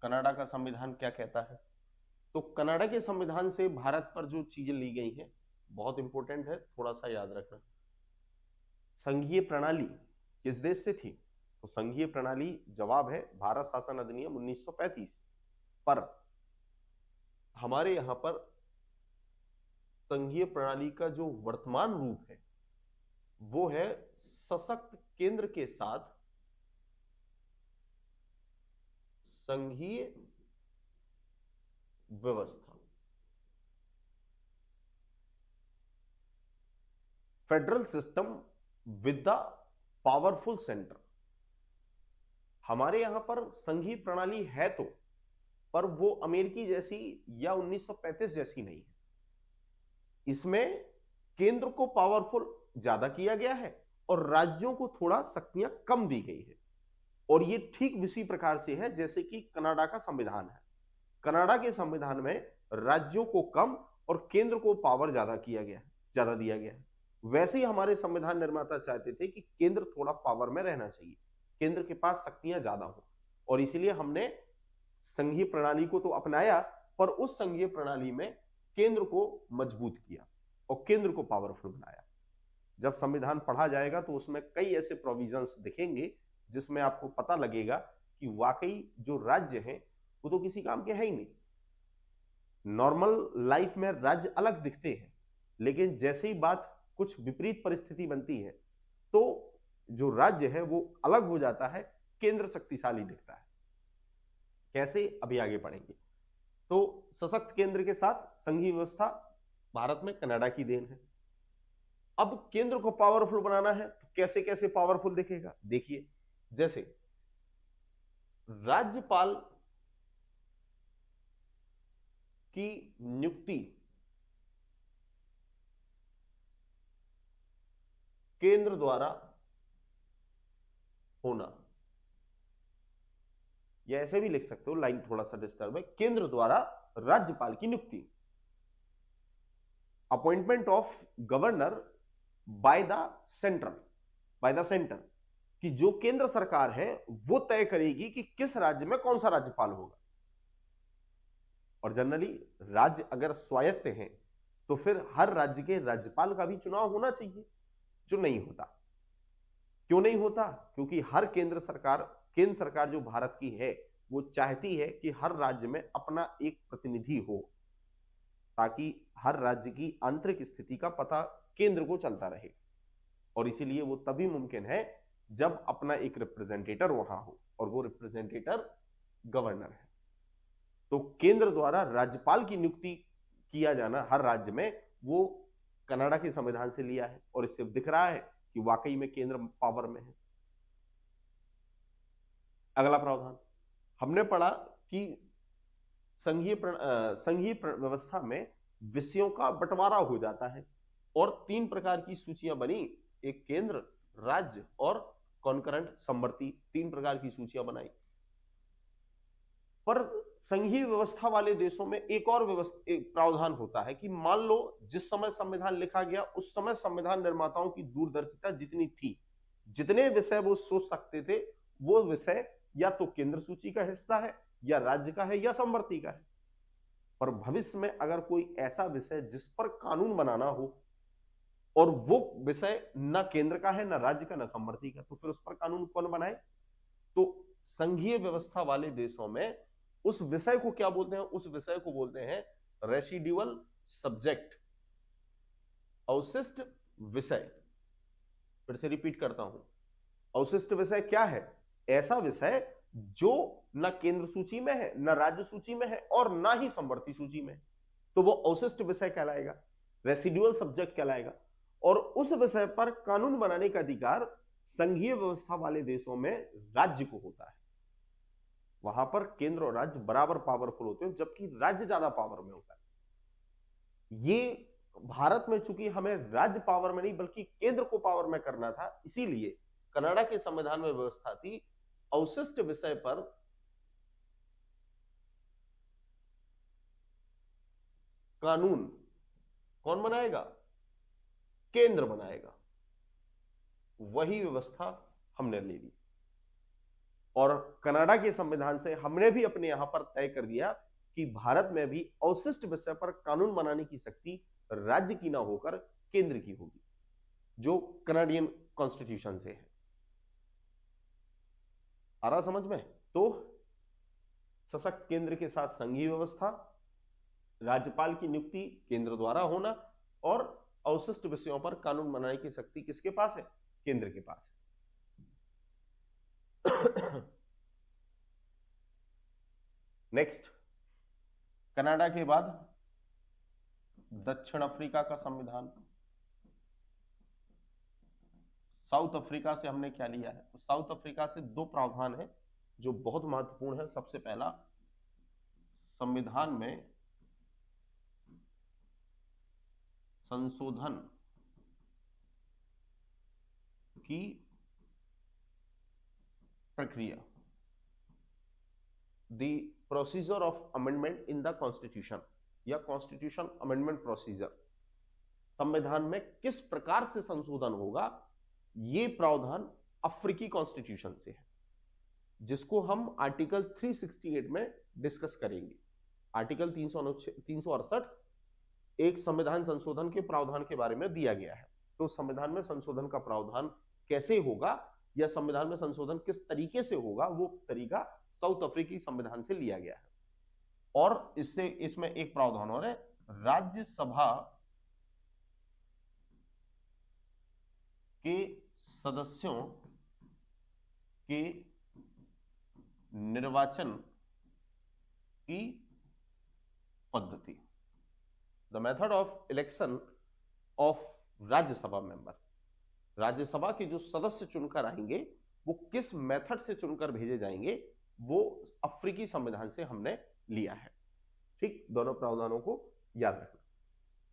कनाडा का संविधान क्या कहता है? तो कनाडा के संविधान से भारत पर जो चीजें ली गई हैं बहुत इंपॉर्टेंट है, थोड़ा सा याद रखना। संघीय प्रणाली किस देश से थी? तो संघीय प्रणाली जवाब है भारत शासन अधिनियम 1935। पर हमारे यहां पर संघीय प्रणाली का जो वर्तमान रूप है वो है सशक्त केंद्र के साथ संघीय व्यवस्था, federal system with the powerful centre. हमारे यहां पर संघीय प्रणाली है तो, पर वो अमेरिकी जैसी या 1935 जैसी नहीं है। इसमें केंद्र को पावरफुल ज्यादा किया गया है और राज्यों को थोड़ा शक्तियां कम दी गई है। और ये ठीक इसी प्रकार से है जैसे कि कनाडा का संविधान है। कनाडा के संविधान में राज्यों को कम और केंद्र को पावर ज्यादा किया गया है, ज्यादा दिया गया है। वैसे ही हमारे संविधान निर्माता चाहते थे कि केंद्र थोड़ा पावर में रहना चाहिए, केंद्र के पास शक्तियां ज्यादा हो, और इसीलिए हमने संघीय प्रणाली को तो अपनाया, पर उस संघीय प्रणाली में केंद्र को मजबूत किया और केंद्र को पावरफुल बनाया। जब संविधान पढ़ा जाएगा तो उसमें कई ऐसे प्रोविजंस दिखेंगे जिसमें आपको पता लगेगा कि वाकई जो राज्य हैं वो तो किसी काम के है ही नहीं। नॉर्मल लाइफ में राज्य अलग दिखते हैं, लेकिन जैसे ही बात कुछ विपरीत परिस्थिति बनती है तो जो राज्य है वो अलग हो जाता है, केंद्र शक्तिशाली दिखता है। कैसे, अभी आगे पढ़ेंगे। तो सशक्त केंद्र के साथ संघीय व्यवस्था भारत में कनाडा की देन है। अब केंद्र को पावरफुल बनाना है तो कैसे कैसे पावरफुल दिखेगा, देखिए। जैसे राज्यपाल की नियुक्ति केंद्र द्वारा होना, या ऐसे भी लिख सकते हो, लाइन थोड़ा सा डिस्टर्ब है। केंद्र द्वारा राज्यपाल की नियुक्ति, appointment of governor by the centre, कि जो केंद्र सरकार है वो तय करेगी कि किस राज्य में कौन सा राज्यपाल होगा। और जनरली राज्य अगर स्वायत्त हैं तो फिर हर राज्य के राज्यपाल का भी चुनाव होना चाहिए, जो नहीं होता। क्यों नहीं होता? क्योंकि हर केंद्र सरकार जो भारत की है वो चाहती है कि हर राज्य में अपना एक प्रतिनिधि हो, ताकि हर राज्य की आंतरिक स्थिति का पता केंद्र को चलता रहे। और इसीलिए वो तभी मुमकिन है जब अपना एक रिप्रेजेंटेटर वहां हो, और वो रिप्रेजेंटेटर गवर्नर है। तो केंद्र द्वारा राज्यपाल की नियुक्ति किया जाना हर राज्य में, वो कनाडा के संविधान से लिया है, और इससे दिख रहा है कि वाकई में केंद्र पावर में है। अगला प्रावधान हमने पढ़ा कि संघीय व्यवस्था में विषयों का बंटवारा हो जाता है, और 3 प्रकार की सूचियां बनी, एक केंद्र, राज्य और कॉन्करेंट समवर्ती, 3 प्रकार की सूचियां बनाई। पर संघीय व्यवस्था वाले देशों में एक प्रावधान होता है कि मान लो जिस समय संविधान लिखा गया उस समय संविधान निर्माताओं की दूरदर्शिता जितनी थी, जितने विषय वो सोच सकते थे, वो विषय या तो केंद्र सूची का हिस्सा है, या राज्य का है, या समवर्ती का है। पर भविष्य में अगर कोई ऐसा विषय जिस पर कानून बनाना हो, और वो विषय न केंद्र का है, न राज्य का, न समवर्ती का, तो फिर उस पर कानून कौन बनाए? तो संघीय व्यवस्था वाले देशों में उस विषय को क्या बोलते हैं? उस विषय को बोलते हैं रेसिडुअल सब्जेक्ट, अवशिष्ट विषय। फिर से रिपीट करता हूं, अवशिष्ट विषय क्या है? ऐसा विषय जो न केंद्र सूची में है, न राज्य सूची में है, और ना ही समवर्ती सूची में, तो वो अवशिष्ट विषय कहलाएगा, रेसिडुअल सब्जेक्ट कहलाएगा। और उस विषय पर कानून बनाने का अधिकार संघीय व्यवस्था वाले देशों में राज्य को होता है। वहां पर केंद्र और राज्य बराबर पावरफुल होते हैं, जबकि राज्य ज्यादा पावर में होता है। ये भारत में चूंकि हमें राज्य पावर में नहीं बल्कि केंद्र को पावर में करना था, इसीलिए कनाडा के संविधान में व्यवस्था थी अवशिष्ट विषय पर कानून कौन बनाएगा? केंद्र बनाएगा। वही व्यवस्था हमने ले ली, और कनाडा के संविधान से हमने भी अपने यहां पर तय कर दिया कि भारत में भी अवशिष्ट विषय पर कानून बनाने की शक्ति राज्य की ना होकर केंद्र की होगी, जो कनाडियन कॉन्स्टिट्यूशन से है। आ रहा समझ में? तो सशक्त केंद्र के साथ संघीय व्यवस्था, राज्यपाल की नियुक्ति केंद्र द्वारा होना, और अवशिष्ट विषयों पर कानून बनाने की शक्ति किसके पास है? केंद्र के पास है। नेक्स्ट, कनाडा के बाद दक्षिण अफ्रीका का संविधान। साउथ अफ्रीका से हमने क्या लिया है? तो साउथ अफ्रीका से 2 प्रावधान है जो बहुत महत्वपूर्ण है। सबसे पहला, संविधान में संशोधन की प्रक्रिया, the procedure of amendment in the constitution, या कॉन्स्टिट्यूशन अमेंडमेंट प्रोसीजर। संविधान में किस प्रकार से संशोधन होगा, ये प्रावधान अफ्रीकी कॉन्स्टिट्यूशन से है, जिसको हम आर्टिकल 368 में डिस्कस करेंगे। आर्टिकल 368 एक संविधान संशोधन के प्रावधान के बारे में दिया गया है। तो संविधान में संशोधन का प्रावधान कैसे होगा, या संविधान में संशोधन किस तरीके से होगा, वो तरीका साउथ अफ्रीकी संविधान से लिया गया है। और इसमें एक प्रावधान और है, राज्यसभा के सदस्यों के निर्वाचन की पद्धति, the method of election of Rajya Sabha member. Rajya Sabha के जो सदस्य चुनकर आएंगे वो किस मेथड से चुनकर भेजे जाएंगे, वो अफ्रीकी संविधान से हमने लिया है। ठीक, दोनों प्रावधानों को याद रखना।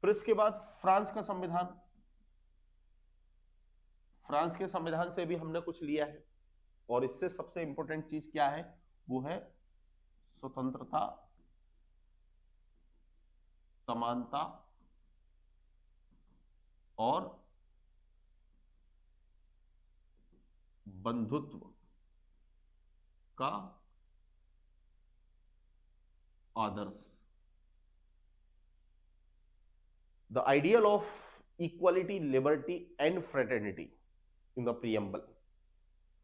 फिर इसके बाद फ्रांस का संविधान। फ्रांस के संविधान से भी हमने कुछ लिया है, और इससे सबसे इंपॉर्टेंट चीज क्या है? वो है स्वतंत्रता, समानता और बंधुत्व का आदर्श, the ideal of equality, liberty and fraternity in the preamble.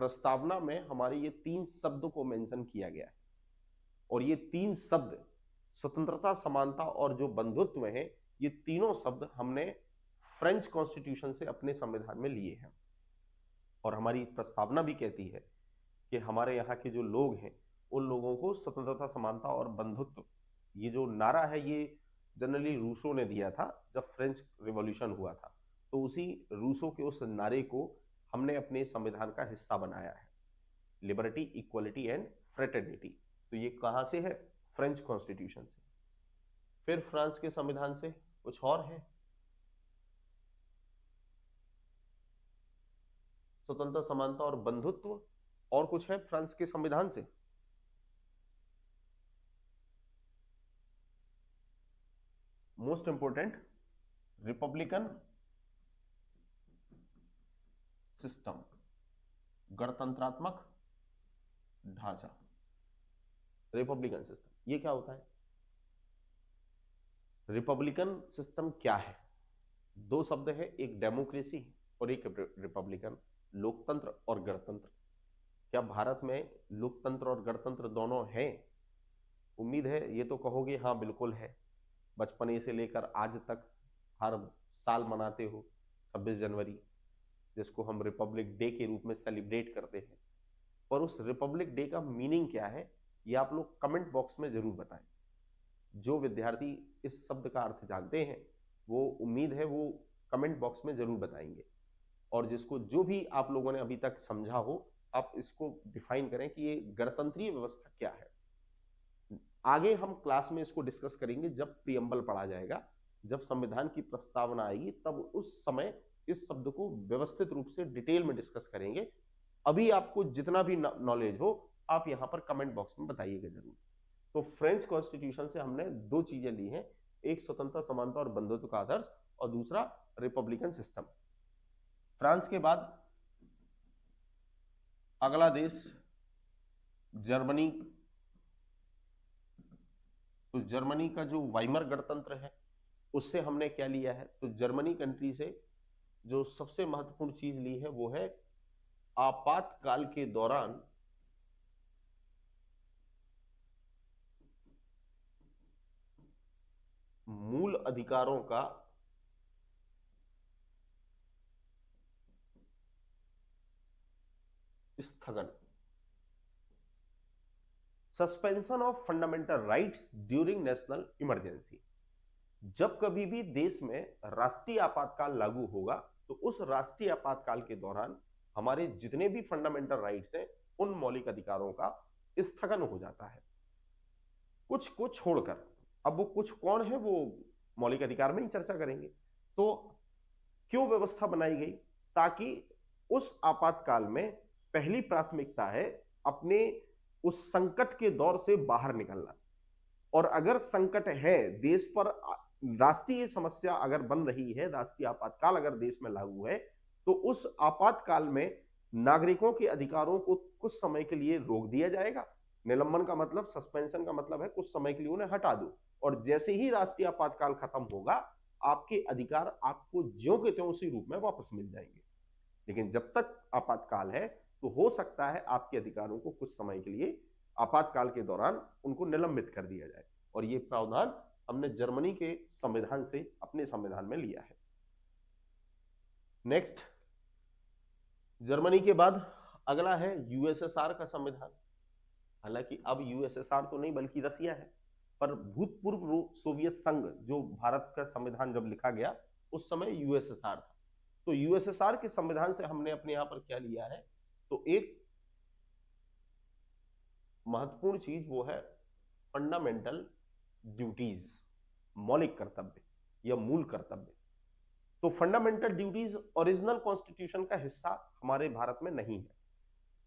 प्रस्तावना में हमारे ये 3 शब्द को मेंशन किया गया है और ये 3 शब्द स्वतंत्रता, समानता और जो बंधुत्व है, ये तीनों शब्द हमने फ्रेंच कॉन्स्टिट्यूशन से अपने संविधान में लिए हैं। और हमारी प्रस्तावना भी कहती है कि हमारे यहाँ के जो लोग हैं उन लोगों को स्वतंत्रता, समानता और बंधुत्व, ये जो नारा है ये जनरली रूसो ने दिया था जब फ्रेंच रिवॉल्यूशन हुआ था। तो उसी रूसो के उस नारे को हमने अपने संविधान का हिस्सा बनाया है, लिबर्टी, इक्वलिटी एंड फ्रेटर्निटी। तो ये कहाँ से है? फ्रेंच कॉन्स्टिट्यूशन से। फिर फ्रांस के संविधान से कुछ और है, स्वतंत्रता, समानता और बंधुत्व। और कुछ है फ्रांस के संविधान से? मोस्ट इंपोर्टेंट, रिपब्लिकन सिस्टम, गणतंत्रात्मक ढांचा। रिपब्लिकन सिस्टम ये क्या होता है? रिपब्लिकन सिस्टम क्या है? 2 शब्द है, एक डेमोक्रेसी और एक रिपब्लिकन, लोकतंत्र और गणतंत्र। क्या भारत में लोकतंत्र और गणतंत्र दोनों हैं? उम्मीद है ये तो कहोगे हाँ बिल्कुल है। बचपने से लेकर आज तक हर साल मनाते हो 26 जनवरी, जिसको हम रिपब्लिक डे के रूप में सेलिब्रेट करते हैं। पर उस रिपब्लिक डे का मीनिंग क्या है ये आप लोग कमेंट बॉक्स में जरूर बताएं। जो विद्यार्थी इस शब्द का अर्थ जानते हैं वो, उम्मीद है वो कमेंट बॉक्स में जरूर बताएंगे। और जिसको जो भी आप लोगों ने अभी तक समझा हो, आप इसको डिफाइन करें कि ये गणतंत्रीय व्यवस्था क्या है। आगे हम क्लास में इसको डिस्कस करेंगे जब प्रियम्बल पढ़ा जाएगा, जब संविधान की प्रस्तावना आएगी, तब उस समय इस शब्द को व्यवस्थित रूप से डिटेल में डिस्कस करेंगे। अभी आपको जितना भी नॉलेज हो आप यहां पर कमेंट बॉक्स में बताइएगा जरूर। तो फ्रेंच कॉन्स्टिट्यूशन से हमने 2 चीजें ली हैं, एक स्वतंत्रता, समानता और बंधुत्व का आदर्श और दूसरा रिपब्लिकन सिस्टम। फ्रांस के बाद अगला देश जर्मनी। तो जर्मनी का जो वाइमर गणतंत्र है उससे हमने क्या लिया है? तो जर्मनी कंट्री से जो सबसे महत्वपूर्ण चीज ली है वो है आपातकाल के दौरान मूल अधिकारों का स्थगन, suspension of fundamental rights during national emergency. जब कभी भी देश में राष्ट्रीय आपातकाल लागू होगा तो उस राष्ट्रीय आपातकाल के दौरान हमारे जितने भी फंडामेंटल राइट्स हैं उन मौलिक अधिकारों का स्थगन हो जाता है, कुछ को छोड़कर। अब वो कुछ कौन है वो मौलिक अधिकार में ही चर्चा करेंगे। तो क्यों व्यवस्था बनाई गई? ताकि उस आपातकाल में पहली प्राथमिकता है अपने उस संकट के दौर से बाहर निकलना। और अगर संकट है देश पर, राष्ट्रीय समस्या अगर बन रही है, राष्ट्रीय आपातकाल अगर देश में लागू है, तो उस आपातकाल में नागरिकों के अधिकारों को कुछ समय के लिए रोक दिया जाएगा। निलंबन का मतलब, सस्पेंशन का मतलब है कुछ समय के लिए उन्हें हटा दो, और जैसे ही राष्ट्रीय आपातकाल खत्म होगा आपके अधिकार आपको ज्यों के त्यों उसी रूप में वापस मिल जाएंगे। लेकिन जब तक आपातकाल है तो हो सकता है आपके अधिकारों को कुछ समय के लिए आपातकाल के दौरान उनको निलंबित कर दिया जाए। और ये प्रावधान हमने जर्मनी के संविधान से अपने संविधान में लिया है। नेक्स्ट, जर्मनी के बाद अगला है यूएसएसआर का संविधान। हालांकि अब यूएसएसआर तो नहीं बल्कि रसिया है, पर भूतपूर्व सोवियत संघ जो भारत का संविधान जब लिखा गया उस समय यूएसएसआर था। तो यूएसएसआर के संविधान से हमने अपने यहां पर क्या लिया है? तो एक महत्वपूर्ण चीज वो है फंडामेंटल ड्यूटीज, मौलिक कर्तव्य या मूल कर्तव्य। तो फंडामेंटल ड्यूटीज ओरिजिनल कॉन्स्टिट्यूशन का हिस्सा हमारे भारत में नहीं है,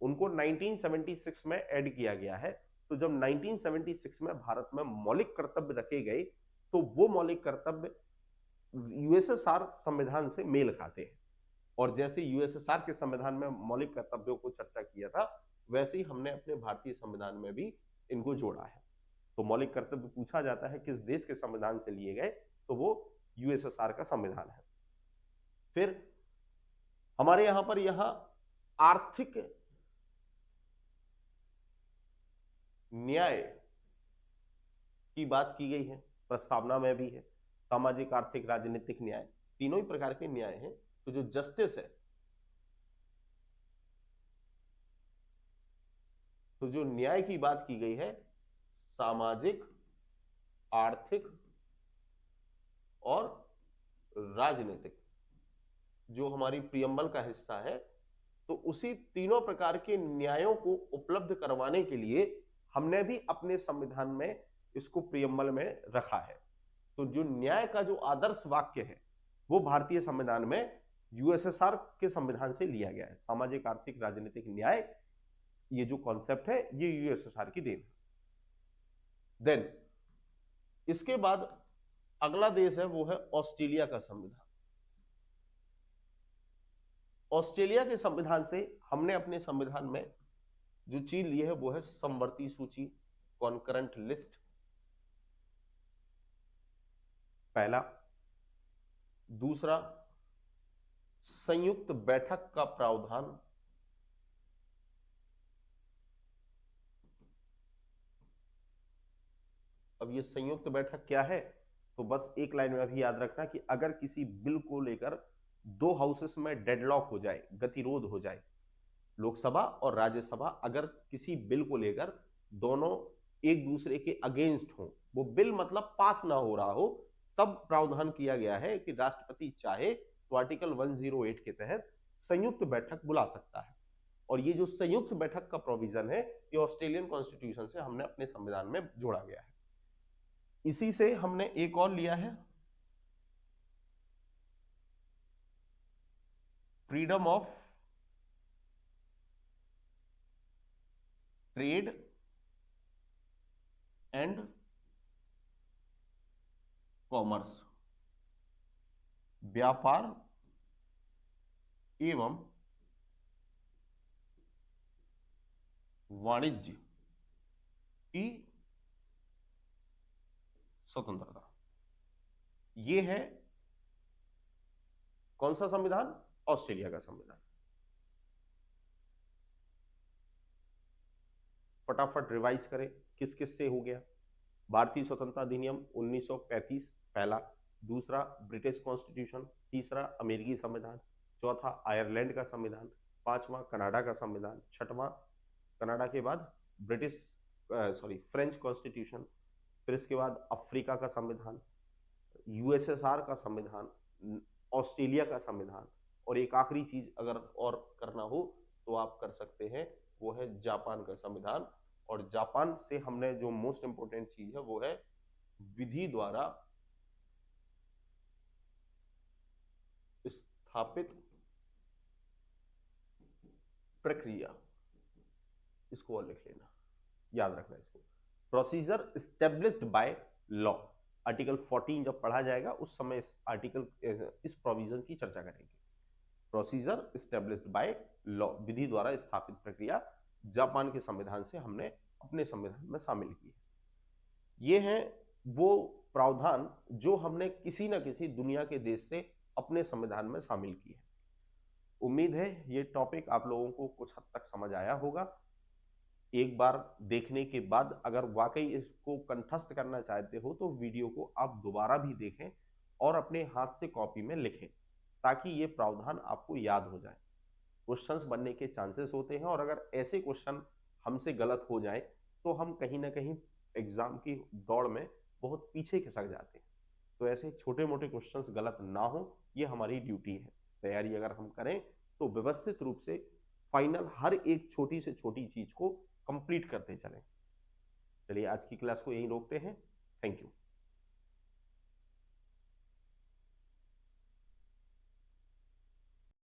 उनको 1976 में ऐड किया गया है। तो जब 1976 में भारत में मौलिक कर्तव्य रखे गए तो वो मौलिक कर्तव्य यूएसएसआर संविधान से मेल खाते हैं। और जैसे यूएसएसआर के संविधान में मौलिक कर्तव्यों को चर्चा किया था, वैसे ही हमने अपने भारतीय संविधान में भी इनको जोड़ा है। तो मौलिक कर्तव्य पूछा जाता है किस देश के संविधान से लिए गए, तो वो यूएसएसआर का संविधान है। फिर हमारे यहां पर आर्थिक न्याय की बात की गई है, प्रस्तावना में भी है। सामाजिक, आर्थिक, राजनीतिक न्याय, तीनों ही प्रकार के न्याय हैं। तो जो जस्टिस है, तो जो न्याय की बात की गई है, सामाजिक, आर्थिक और राजनीतिक, जो हमारी प्रियम्बल का हिस्सा है, तो उसी तीनों प्रकार के न्यायों को उपलब्ध करवाने के लिए हमने भी अपने संविधान में इसको प्रियम्बल में रखा है। तो जो न्याय का जो आदर्श वाक्य है वो भारतीय संविधान में यूएसएसआर के संविधान से लिया गया है। सामाजिक, आर्थिक, राजनीतिक न्याय, ये जो कॉन्सेप्ट है ये यूएसएसआर की देन है। देन इसके बाद अगला देश है वो है ऑस्ट्रेलिया का संविधान। ऑस्ट्रेलिया के संविधान से हमने अपने संविधान में जो चीज ली है वो है समवर्ती सूची, कॉन्करेंट लिस्ट, पहला। दूसरा, संयुक्त बैठक का प्रावधान। अब ये संयुक्त बैठक क्या है, तो बस एक लाइन में अभी याद रखना कि अगर किसी बिल को लेकर दो हाउसेस में डेडलॉक हो जाए, गतिरोध हो जाए, लोकसभा और राज्यसभा अगर किसी बिल को लेकर दोनों एक दूसरे के अगेंस्ट हो, वो बिल मतलब पास ना हो रहा हो, तब प्रावधान किया गया है कि राष्ट्रपति चाहे तो आर्टिकल 108 के तहत संयुक्त बैठक बुला सकता है। और ये जो संयुक्त बैठक का प्रोविजन है ये ऑस्ट्रेलियन कॉन्स्टिट्यूशन से हमने अपने संविधान में जोड़ा गया है। इसी से हमने एक और लिया है, freedom of trade and commerce, व्यापार एवं वाणिज्य की स्वतंत्रता। ये है कौन सा संविधान? ऑस्ट्रेलिया का संविधान। फटाफट रिवाइज करें किस किस से हो गया। भारतीय स्वतंत्रता अधिनियम 1935 पहला, दूसरा ब्रिटिश कॉन्स्टिट्यूशन, तीसरा अमेरिकी संविधान, चौथा आयरलैंड का संविधान, पांचवा कनाडा का संविधान, छठवां कनाडा के बाद ब्रिटिश फ्रेंच कॉन्स्टिट्यूशन, फिर इसके बाद अफ्रीका का संविधान, यूएसएसआर का संविधान, ऑस्ट्रेलिया का संविधान, और एक आखिरी चीज अगर और करना हो तो आप कर सकते हैं, वो है जापान का संविधान। और जापान से हमने जो मोस्ट इंपोर्टेंट चीज है वो है विधि द्वारा स्थापित प्रक्रिया, इसको और लिख लेना, याद रखना इसको, procedure established by law. Article 14 जब पढ़ा जाएगा उस समय इस प्रोविजन की चर्चा करेंगे। प्रोसीजर एस्टेब्लिश्ड बाय लॉ, विधि द्वारा स्थापित प्रक्रिया, जापान के संविधान से हमने अपने संविधान में शामिल की है। ये है वो प्रावधान जो हमने किसी न किसी दुनिया के देश से अपने संविधान में शामिल की है। उम्मीद है ये टॉपिक आप लोगों को कुछ हद तक समझ आया होगा। एक बार देखने के बाद अगर वाकई इसको कंठस्थ करना चाहते हो तो वीडियो को आप दोबारा भी देखें और अपने हाथ से कॉपी में लिखें, ताकि ये प्रावधान आपको याद हो जाए। क्वेश्चंस बनने के चांसेस होते हैं और अगर ऐसे क्वेश्चन हमसे गलत हो जाए तो हम कहीं ना कहीं एग्जाम की दौड़ में बहुत पीछे खिसक जाते हैं। तो ऐसे छोटे मोटे क्वेश्चंस गलत ना हो, ये हमारी ड्यूटी है। तैयारी अगर हम करें तो व्यवस्थित रूप से फाइनल हर एक छोटी से छोटी चीज को कंप्लीट करते चलें। चलिए आज की क्लास को यहीं रोकते हैं। Thank you.